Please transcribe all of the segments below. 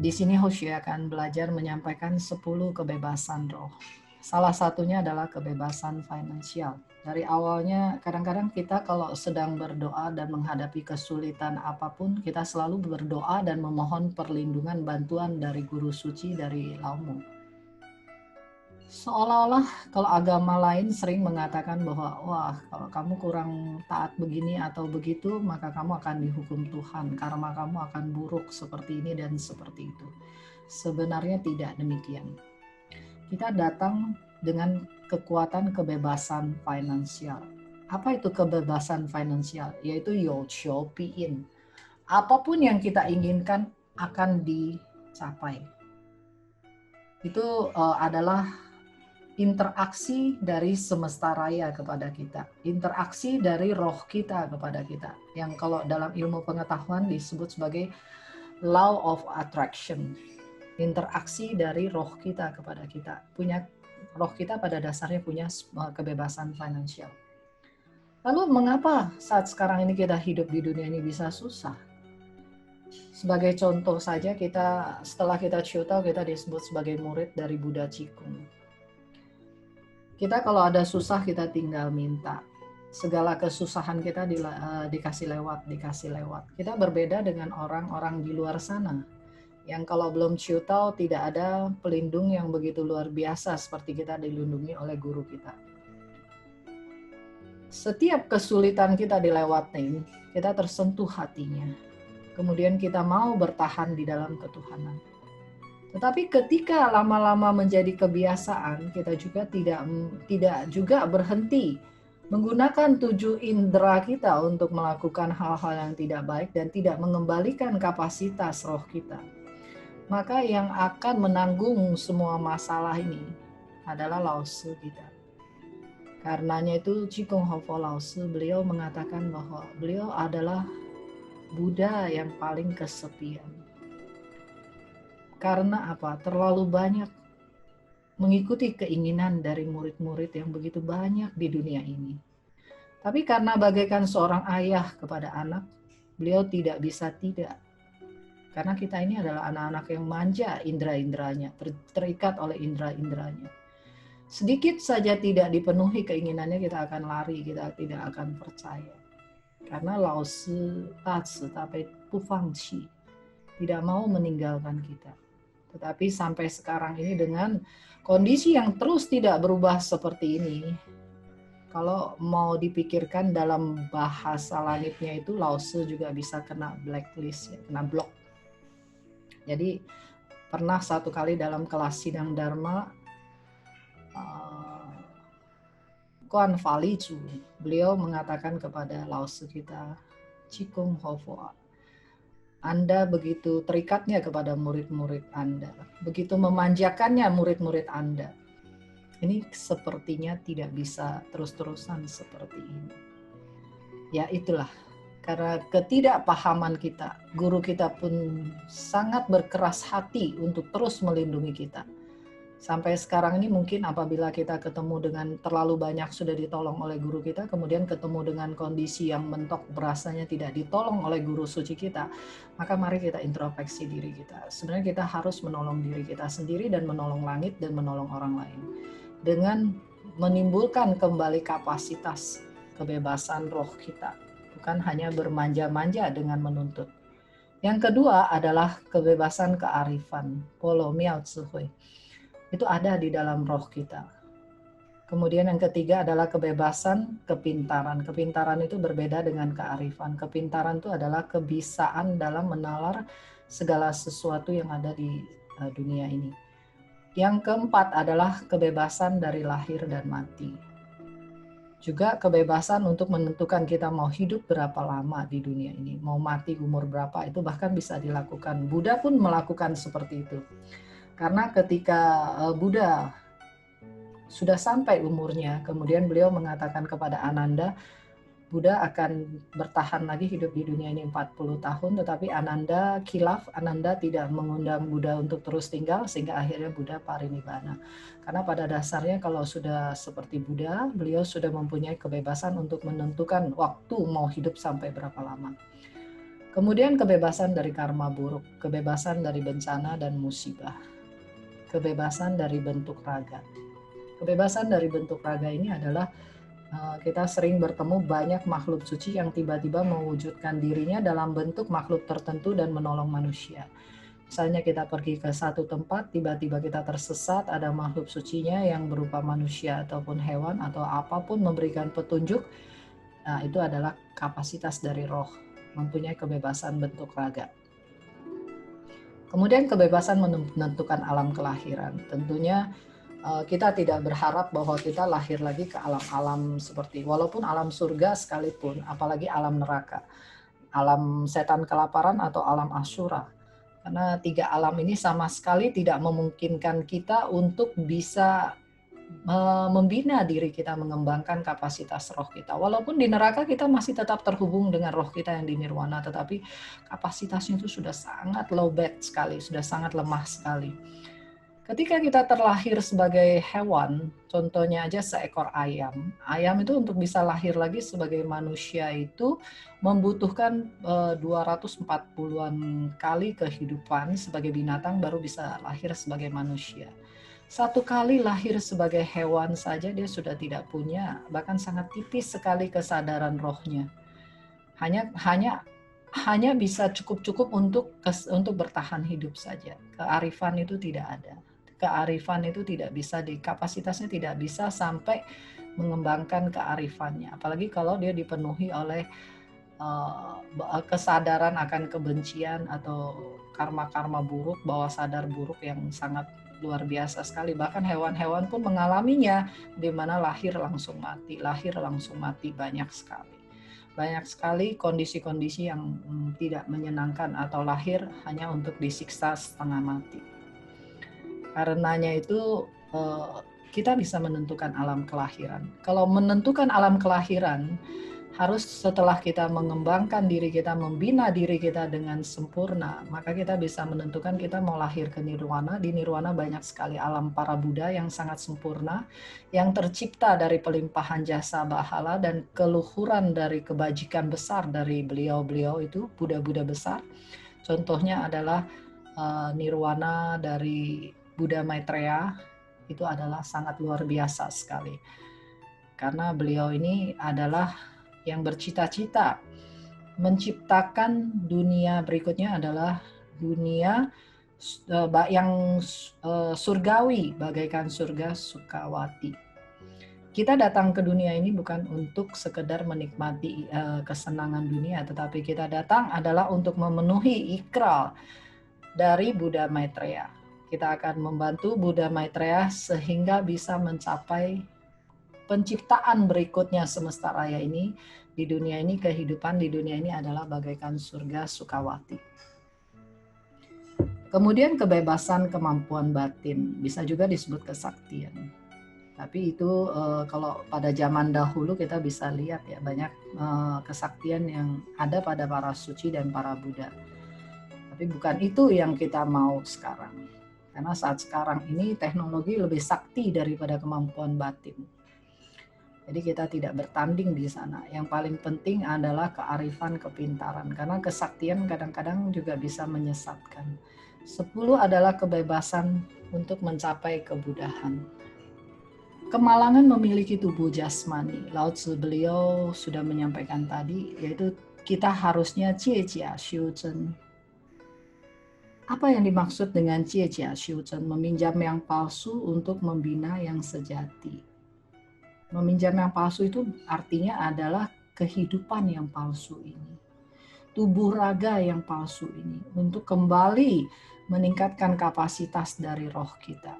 Di sini Hoshi akan belajar menyampaikan 10 kebebasan roh. Salah satunya adalah kebebasan finansial. Dari awalnya kadang-kadang kita kalau sedang berdoa dan menghadapi kesulitan apapun, kita selalu berdoa dan memohon perlindungan bantuan dari guru suci dari Lao-Mu. Seolah-olah kalau agama lain sering mengatakan bahwa wah kalau kamu kurang taat begini atau begitu maka kamu akan dihukum Tuhan, karma kamu akan buruk seperti ini dan seperti itu. Sebenarnya tidak demikian. Kita datang dengan kekuatan kebebasan finansial. Apa itu kebebasan finansial? Yaitu you qiu piyin. Apapun yang kita inginkan akan dicapai. Itu adalah interaksi dari semesta raya kepada kita, interaksi dari roh kita kepada kita, yang kalau dalam ilmu pengetahuan disebut sebagai law of attraction. Interaksi dari roh kita kepada kita. Roh kita pada dasarnya punya kebebasan finansial. Lalu mengapa saat sekarang ini kita hidup di dunia ini bisa susah? Sebagai contoh saja, setelah kita Chiu-Tao, kita disebut sebagai murid dari Buddha Qigong. Kita kalau ada susah kita tinggal minta. Segala kesusahan kita dikasih lewat. Kita berbeda dengan orang-orang di luar sana yang kalau belum Chiu-Tao tidak ada pelindung yang begitu luar biasa seperti kita dilindungi oleh guru kita. Setiap kesulitan kita dilewatin, kita tersentuh hatinya. Kemudian kita mau bertahan di dalam ketuhanan. Tetapi ketika lama-lama menjadi kebiasaan, kita juga tidak juga berhenti menggunakan 7 indera kita untuk melakukan hal-hal yang tidak baik dan tidak mengembalikan kapasitas roh kita. Maka yang akan menanggung semua masalah ini adalah Lao Tzu kita. Karenanya itu Qigong Hofo Lao Tzu, beliau mengatakan bahwa beliau adalah Buddha yang paling kesepian. Karena apa? Terlalu banyak mengikuti keinginan dari murid-murid yang begitu banyak di dunia ini. Tapi karena bagaikan seorang ayah kepada anak, beliau tidak bisa tidak. Karena kita ini adalah anak-anak yang manja indera-inderanya, terikat oleh indera-inderanya. Sedikit saja tidak dipenuhi keinginannya, kita akan lari, kita tidak akan percaya. Karena Lao Tzu, Tatsu, tapi Pufangqi, tidak mau meninggalkan kita. Tetapi sampai sekarang ini dengan kondisi yang terus tidak berubah seperti ini, kalau mau dipikirkan dalam bahasa langitnya itu Lao Tzu juga bisa kena blacklist, kena blok. Jadi pernah satu kali dalam kelas sidang Dharma, Kuan Fali Chu, beliau mengatakan kepada Lao Tzu kita, Qigong Hofo, Anda begitu terikatnya kepada murid-murid Anda, begitu memanjakannya murid-murid Anda. Ini sepertinya tidak bisa terus-terusan seperti ini. Ya itulah, karena ketidakpahaman kita, guru kita pun sangat berkeras hati untuk terus melindungi kita. Sampai sekarang ini mungkin apabila kita ketemu dengan terlalu banyak sudah ditolong oleh guru kita, kemudian ketemu dengan kondisi yang mentok berasanya tidak ditolong oleh guru suci kita, maka mari kita introspeksi diri kita. Sebenarnya kita harus menolong diri kita sendiri dan menolong langit dan menolong orang lain. Dengan menimbulkan kembali kapasitas kebebasan roh kita. Bukan hanya bermanja-manja dengan menuntut. Yang kedua adalah kebebasan kearifan. Polo miao tsuhui. Itu ada di dalam roh kita. Kemudian yang ketiga adalah kebebasan kepintaran. Kepintaran itu berbeda dengan kearifan. Kepintaran itu adalah kebisaan dalam menalar segala sesuatu yang ada di dunia ini. Yang keempat adalah kebebasan dari lahir dan mati. Juga kebebasan untuk menentukan kita mau hidup berapa lama di dunia ini. Mau mati umur berapa, itu bahkan bisa dilakukan. Buddha pun melakukan seperti itu. Karena ketika Buddha sudah sampai umurnya, kemudian beliau mengatakan kepada Ananda, Buddha akan bertahan lagi hidup di dunia ini 40 tahun, tetapi Ananda khilaf, Ananda tidak mengundang Buddha untuk terus tinggal, sehingga akhirnya Buddha parinibbana. Karena pada dasarnya kalau sudah seperti Buddha, beliau sudah mempunyai kebebasan untuk menentukan waktu mau hidup sampai berapa lama. Kemudian kebebasan dari karma buruk, kebebasan dari bencana dan musibah, kebebasan dari bentuk raga. Kebebasan dari bentuk raga ini adalah kita sering bertemu banyak makhluk suci yang tiba-tiba mewujudkan dirinya dalam bentuk makhluk tertentu dan menolong manusia. Misalnya kita pergi ke satu tempat, tiba-tiba kita tersesat, ada makhluk sucinya yang berupa manusia ataupun hewan atau apapun memberikan petunjuk. Nah, itu adalah kapasitas dari roh, mempunyai kebebasan bentuk raga. Kemudian kebebasan menentukan alam kelahiran. Tentunya kita tidak berharap bahwa kita lahir lagi ke alam-alam seperti, walaupun alam surga sekalipun, apalagi alam neraka, alam setan kelaparan atau alam asyura. Karena 3 alam ini sama sekali tidak memungkinkan kita untuk bisa membina diri kita, mengembangkan kapasitas roh kita. Walaupun di neraka kita masih tetap terhubung dengan roh kita yang di nirwana, tetapi kapasitasnya itu sudah sangat low bat sekali, sudah sangat lemah sekali. Ketika kita terlahir sebagai hewan, contohnya aja seekor ayam. Ayam itu untuk bisa lahir lagi sebagai manusia itu membutuhkan 240-an kali kehidupan sebagai binatang baru bisa lahir sebagai manusia. 1 kali lahir sebagai hewan saja dia sudah tidak punya, bahkan sangat tipis sekali kesadaran rohnya. Hanya bisa cukup untuk bertahan hidup saja. Kearifan itu tidak ada. Kearifan itu tidak bisa kapasitasnya tidak bisa sampai mengembangkan kearifannya. Apalagi kalau dia dipenuhi oleh kesadaran akan kebencian atau karma-karma buruk, bawah sadar buruk yang sangat luar biasa sekali. Bahkan hewan-hewan pun mengalaminya, di mana lahir langsung mati banyak sekali. Banyak sekali kondisi-kondisi yang tidak menyenangkan atau lahir hanya untuk disiksa setengah mati. Karenanya itu kita bisa menentukan alam kelahiran. Kalau menentukan alam kelahiran, harus setelah kita mengembangkan diri kita, membina diri kita dengan sempurna, maka kita bisa menentukan kita mau lahir ke nirwana. Di nirwana banyak sekali alam para Buddha yang sangat sempurna, yang tercipta dari pelimpahan jasa bahala dan keluhuran dari kebajikan besar dari beliau-beliau itu, Buddha-Buddha besar. Contohnya adalah nirwana dari Buddha Maitreya, itu adalah sangat luar biasa sekali. Karena beliau ini adalah yang bercita-cita menciptakan dunia berikutnya adalah dunia yang surgawi, bagaikan surga Sukawati. Kita datang ke dunia ini bukan untuk sekedar menikmati kesenangan dunia, tetapi kita datang adalah untuk memenuhi ikrar dari Buddha Maitreya. Kita akan membantu Buddha Maitreya sehingga bisa mencapai penciptaan berikutnya semesta raya ini. Di dunia ini, kehidupan di dunia ini adalah bagaikan surga Sukawati. Kemudian kebebasan kemampuan batin, bisa juga disebut kesaktian. Tapi itu kalau pada zaman dahulu kita bisa lihat ya, banyak kesaktian yang ada pada para suci dan para Buddha. Tapi bukan itu yang kita mau sekarang. Karena saat sekarang ini teknologi lebih sakti daripada kemampuan batin. Jadi kita tidak bertanding di sana. Yang paling penting adalah kearifan, kepintaran. Karena kesaktian kadang-kadang juga bisa menyesatkan. 10 adalah kebebasan untuk mencapai kebudahan. Kemalangan memiliki tubuh jasmani. Lao Tzu beliau sudah menyampaikan tadi, yaitu kita harusnya jie jia xiu zhen. Apa yang dimaksud dengan jie jia xiu zhen? Meminjam yang palsu untuk membina yang sejati. Meminjam yang palsu itu artinya adalah kehidupan yang palsu ini. Tubuh raga yang palsu ini. Untuk kembali meningkatkan kapasitas dari roh kita.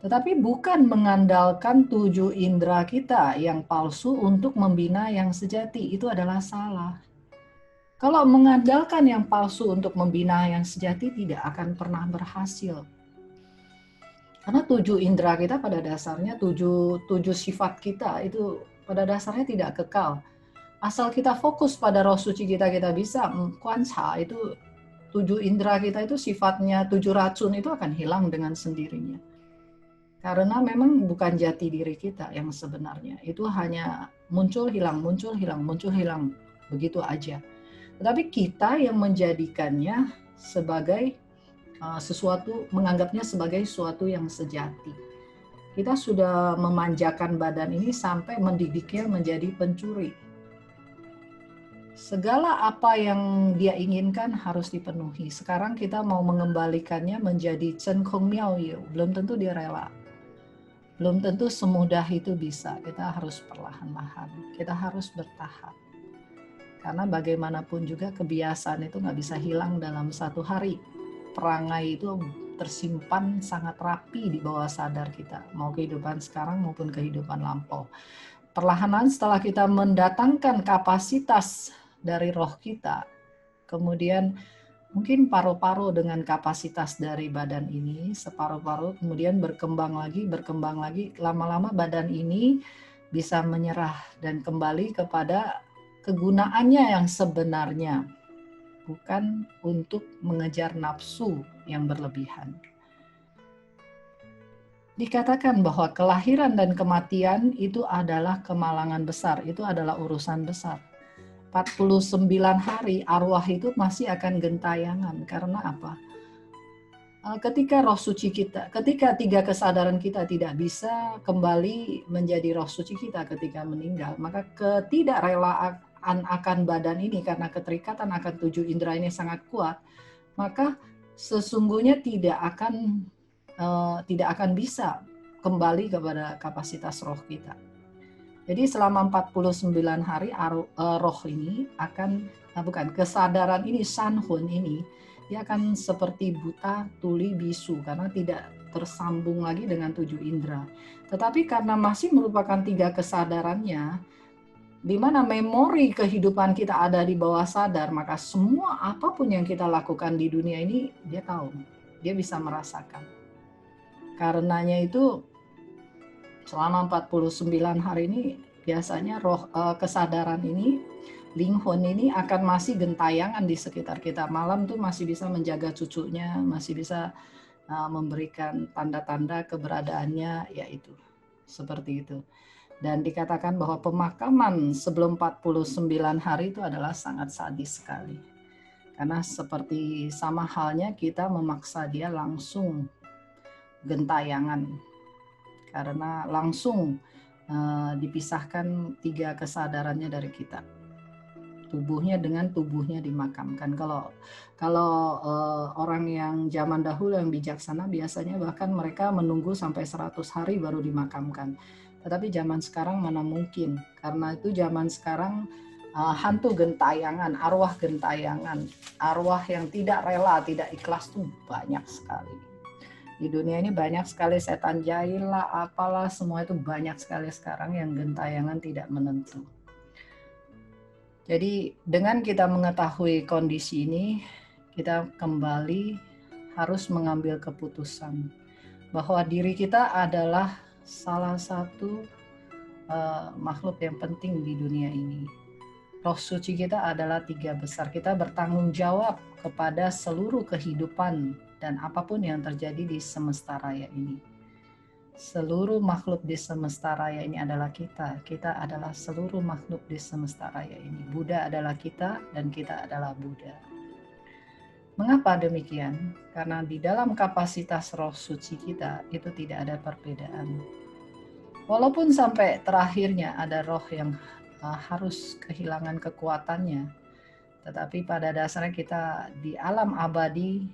Tetapi bukan mengandalkan 7 indera kita yang palsu untuk membina yang sejati. Itu adalah salah. Kalau mengandalkan yang palsu untuk membina yang sejati tidak akan pernah berhasil. Karena 7 indera kita pada dasarnya, 7 sifat kita itu pada dasarnya tidak kekal. Asal kita fokus pada roh suci kita bisa kuanca itu 7 indera kita itu sifatnya 7 racun itu akan hilang dengan sendirinya. Karena memang bukan jati diri kita yang sebenarnya. Itu hanya muncul hilang, muncul hilang, muncul hilang. Begitu aja. Tetapi kita yang menjadikannya sebagai sesuatu, menganggapnya sebagai sesuatu yang sejati. Kita sudah memanjakan badan ini sampai mendidiknya menjadi pencuri. Segala apa yang dia inginkan harus dipenuhi. Sekarang kita mau mengembalikannya menjadi Chen Kong Miao Yu. Belum tentu dia rela. Belum tentu semudah itu bisa. Kita harus perlahan-lahan. Kita harus bertahap. Karena bagaimanapun juga kebiasaan itu nggak bisa hilang dalam satu hari. Perangai itu tersimpan sangat rapi di bawah sadar kita. Mau kehidupan sekarang maupun kehidupan lampau. Perlahan setelah kita mendatangkan kapasitas dari roh kita, kemudian mungkin paruh-paruh dengan kapasitas dari badan ini, separuh-paruh kemudian berkembang lagi, lama-lama badan ini bisa menyerah dan kembali kepada kegunaannya yang sebenarnya, bukan untuk mengejar nafsu yang berlebihan. Dikatakan bahwa kelahiran dan kematian itu adalah kemalangan besar, itu adalah urusan besar. 49 hari arwah itu masih akan gentayangan. Karena apa? Ketika roh suci kita, ketika 3 kesadaran kita tidak bisa kembali menjadi roh suci kita ketika meninggal, maka ketidakrelaan akan badan ini karena keterikatan akan 7 indera ini sangat kuat, maka sesungguhnya tidak akan bisa kembali kepada kapasitas roh kita. Jadi selama 49 hari roh ini akan, kesadaran ini, sanhun ini, dia akan seperti buta, tuli, bisu karena tidak tersambung lagi dengan 7 indera. Tetapi karena masih merupakan 3 kesadarannya, di mana memori kehidupan kita ada di bawah sadar, maka semua apapun yang kita lakukan di dunia ini, dia tahu, dia bisa merasakan. Karenanya itu selama 49 hari ini biasanya roh kesadaran ini, Linghun ini akan masih gentayangan di sekitar kita. Malam tuh masih bisa menjaga cucunya, masih bisa memberikan tanda-tanda keberadaannya, yaitu seperti itu. Dan dikatakan bahwa pemakaman sebelum 49 hari itu adalah sangat sadis sekali. Karena seperti sama halnya kita memaksa dia langsung gentayangan. Karena langsung dipisahkan 3 kesadarannya dari kita. Tubuhnya dengan tubuhnya dimakamkan. Kalau orang yang zaman dahulu yang bijaksana biasanya bahkan mereka menunggu sampai 100 hari baru dimakamkan. Tetapi zaman sekarang mana mungkin, karena itu zaman sekarang hantu gentayangan, arwah gentayangan, arwah yang tidak rela, tidak ikhlas tuh banyak sekali. Di dunia ini banyak sekali setan jahil lah, apalah, semua itu banyak sekali sekarang yang gentayangan tidak menentu. Jadi dengan kita mengetahui kondisi ini, kita kembali harus mengambil keputusan bahwa diri kita adalah salah satu makhluk yang penting di dunia ini. Roh suci kita adalah 3 besar. Kita bertanggung jawab kepada seluruh kehidupan dan apapun yang terjadi di semesta raya ini. Seluruh makhluk di semesta raya ini adalah kita. Kita adalah seluruh makhluk di semesta raya ini. Buddha adalah kita dan kita adalah Buddha. Mengapa demikian? Karena di dalam kapasitas roh suci kita itu tidak ada perbedaan. Walaupun sampai terakhirnya ada roh yang harus kehilangan kekuatannya, tetapi pada dasarnya kita di alam abadi,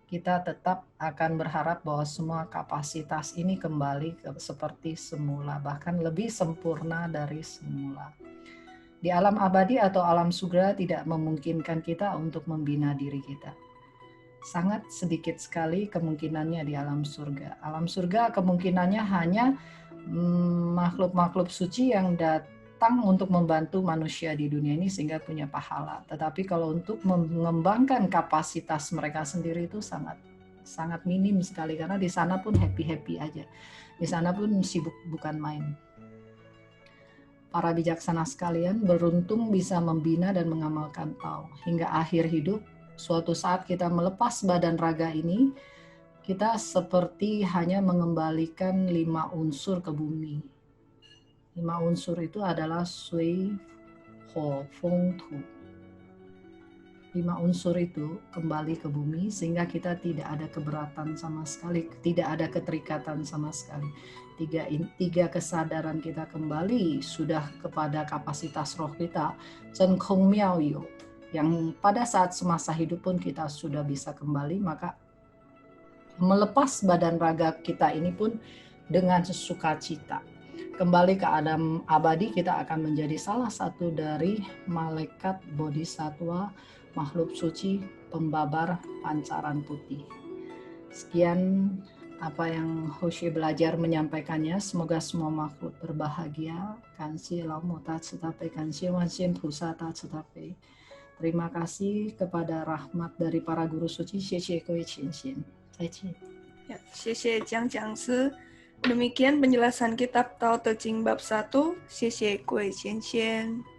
kita tetap akan berharap bahwa semua kapasitas ini kembali seperti semula, bahkan lebih sempurna dari semula. Di alam abadi atau alam surga tidak memungkinkan kita untuk membina diri kita. Sangat sedikit sekali kemungkinannya di alam surga. Alam surga kemungkinannya hanya makhluk-makhluk suci yang datang untuk membantu manusia di dunia ini sehingga punya pahala. Tetapi kalau untuk mengembangkan kapasitas mereka sendiri itu sangat minim sekali, karena di sana pun happy-happy aja. Di sana pun sibuk bukan main. Para bijaksana sekalian, beruntung bisa membina dan mengamalkan Tao hingga akhir hidup. Suatu saat kita melepas badan raga ini, kita seperti hanya mengembalikan 5 unsur ke bumi. 5 unsur itu adalah Sui, Ho, Feng, Tu. 5 unsur itu kembali ke bumi sehingga kita tidak ada keberatan sama sekali, tidak ada keterikatan sama sekali. Tiga kesadaran kita kembali sudah kepada kapasitas roh kita, Chen Kong Miao Yu, yang pada saat semasa hidup pun kita sudah bisa kembali, maka melepas badan raga kita ini pun dengan sukacita. Kembali ke alam abadi, kita akan menjadi salah satu dari malaikat bodhisattva, makhluk suci, pembabar pancaran putih. Sekian apa yang Hoshi belajar menyampaikannya. Semoga semua makhluk berbahagia. Kansi Lamo Tatsutape, Kansi Wansin Pusa Tatsutape. Terima kasih kepada rahmat dari para guru suci. Xie Kui Qin Xin. Ya, xie Jiang Jiangzi. Demikian penjelasan kitab Tao Te Ching bab 1. Xie Kui Qin Xin.